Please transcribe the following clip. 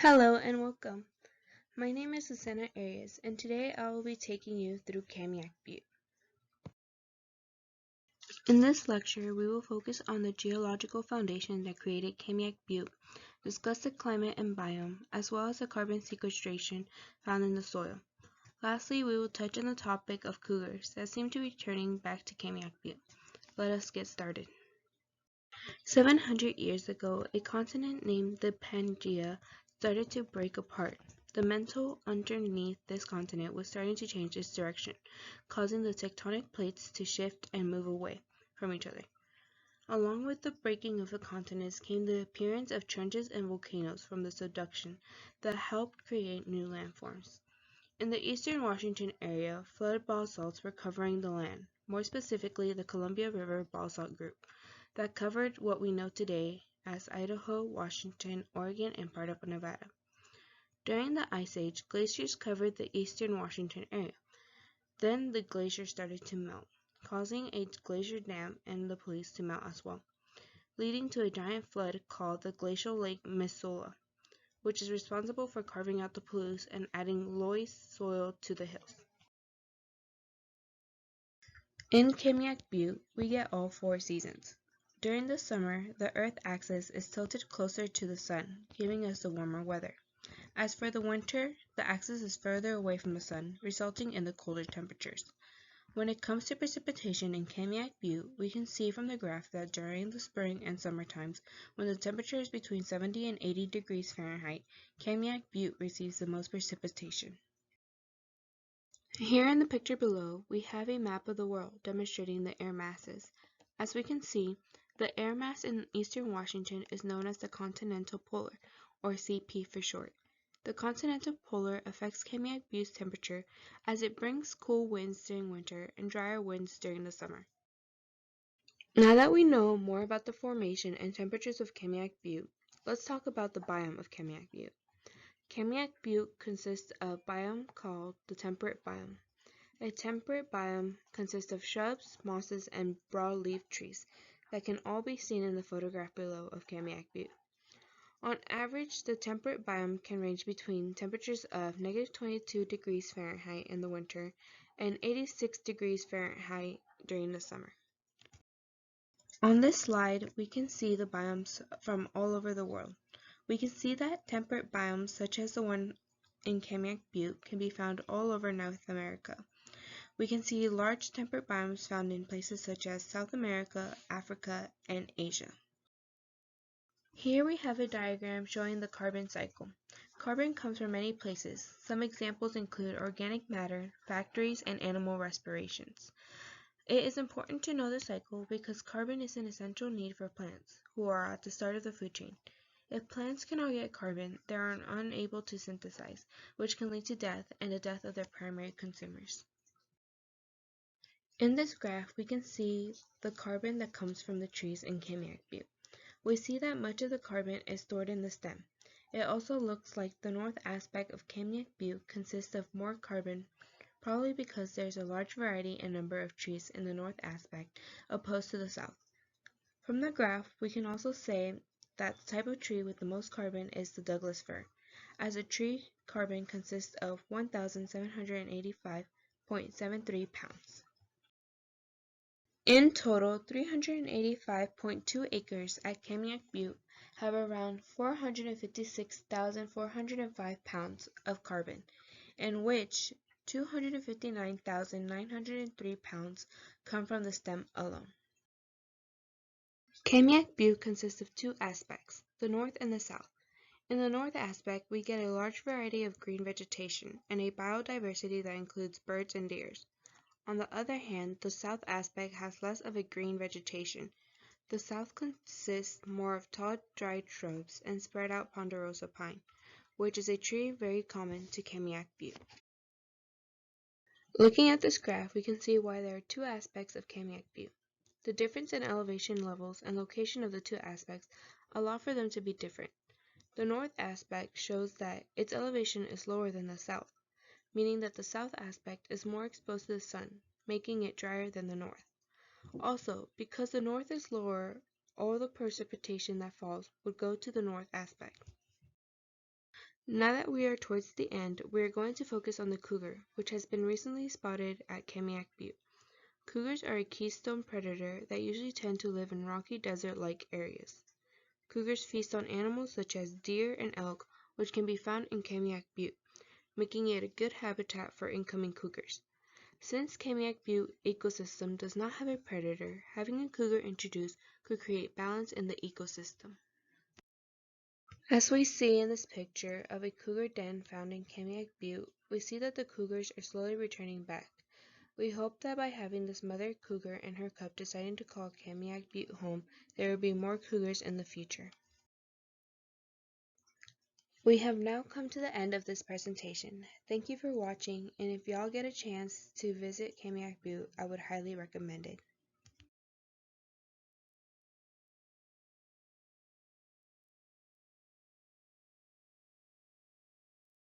Hello and welcome. My name is Susana Arias, and today I will be taking you through Kamiak Butte. In this lecture, we will focus on the geological foundation that created Kamiak Butte, discuss the climate and biome, as well as the carbon sequestration found in the soil. Lastly, we will touch on the topic of cougars that seem to be returning back to Kamiak Butte. Let us get started. 700 years ago, a continent named the Pangaea started to break apart. The mantle underneath this continent was starting to change its direction, causing the tectonic plates to shift and move away from each other. Along with the breaking of the continents came the appearance of trenches and volcanoes from the subduction that helped create new landforms. In the eastern Washington area, flooded basalts were covering the land, more specifically the Columbia River Basalt Group, that covered what we know today as Idaho, Washington, Oregon, and part of Nevada. During the Ice Age, glaciers covered the eastern Washington area. Then the glaciers started to melt, causing a glacier dam and the plates to melt as well, leading to a giant flood called the Glacial Lake Missoula, which is responsible for carving out the Palouse and adding loess soil to the hills. In Kamiak Butte, we get all 4 seasons. During the summer, the Earth axis is tilted closer to the sun, giving us the warmer weather. As for the winter, the axis is further away from the sun, resulting in the colder temperatures. When it comes to precipitation in Kamiak Butte, we can see from the graph that during the spring and summer times, when the temperature is between 70 and 80 degrees Fahrenheit, Kamiak Butte receives the most precipitation. Here in the picture below, we have a map of the world demonstrating the air masses. As we can see, the air mass in eastern Washington is known as the continental polar, or CP for short. The continental polar affects Kamiak Butte's temperature as it brings cool winds during winter and drier winds during the summer. Now that we know more about the formation and temperatures of Kamiak Butte, let's talk about the biome of Kamiak Butte. Kamiak Butte consists of a biome called the temperate biome. A temperate biome consists of shrubs, mosses, and broadleaf trees that can all be seen in the photograph below of Kamiak Butte. On average, the temperate biome can range between temperatures of -22 degrees Fahrenheit in the winter and 86 degrees Fahrenheit during the summer. On this slide, we can see the biomes from all over the world. We can see that temperate biomes such as the one in Kamiak Butte can be found all over North America. We can see large temperate biomes found in places such as South America, Africa, and Asia. Here we have a diagram showing the carbon cycle. Carbon comes from many places. Some examples include organic matter, factories, and animal respirations. It is important to know the cycle because carbon is an essential need for plants, who are at the start of the food chain. If plants cannot get carbon, they are unable to synthesize, which can lead to death and the death of their primary consumers. In this graph, we can see the carbon that comes from the trees in Kamiak Butte. We see that much of the carbon is stored in the stem. It also looks like the north aspect of Kamiak Butte consists of more carbon, probably because there is a large variety and number of trees in the north aspect opposed to the south. From the graph, we can also say that the type of tree with the most carbon is the Douglas fir, as a tree carbon consists of 1,785.73 pounds. In total, 385.2 acres at Kamiak Butte have around 456,405 pounds of carbon, in which 259,903 pounds come from the stem alone. Kamiak Butte consists of 2 aspects, the north and the south. In the north aspect, we get a large variety of green vegetation and a biodiversity that includes birds and deer. On the other hand, the south aspect has less of a green vegetation. The south consists more of tall, dried shrubs and spread out ponderosa pine, which is a tree very common to Kamiak Butte. Looking at this graph, we can see why there are 2 aspects of Kamiak Butte. The difference in elevation levels and location of the 2 aspects allow for them to be different. The north aspect shows that its elevation is lower than the south, meaning that the south aspect is more exposed to the sun, making it drier than the north. Also, because the north is lower, all the precipitation that falls would go to the north aspect. Now that we are towards the end, we are going to focus on the cougar, which has been recently spotted at Kamiak Butte. Cougars are a keystone predator that usually tend to live in rocky desert-like areas. Cougars feast on animals such as deer and elk, which can be found in Kamiak Butte, making it a good habitat for incoming cougars. Since Kamiak Butte ecosystem does not have a predator, having a cougar introduced could create balance in the ecosystem. As we see in this picture of a cougar den found in Kamiak Butte, we see that the cougars are slowly returning back. We hope that by having this mother cougar and her cub deciding to call Kamiak Butte home, there will be more cougars in the future. We have now come to the end of this presentation. Thank you for watching, and if y'all get a chance to visit Kamiak Butte, I would highly recommend it.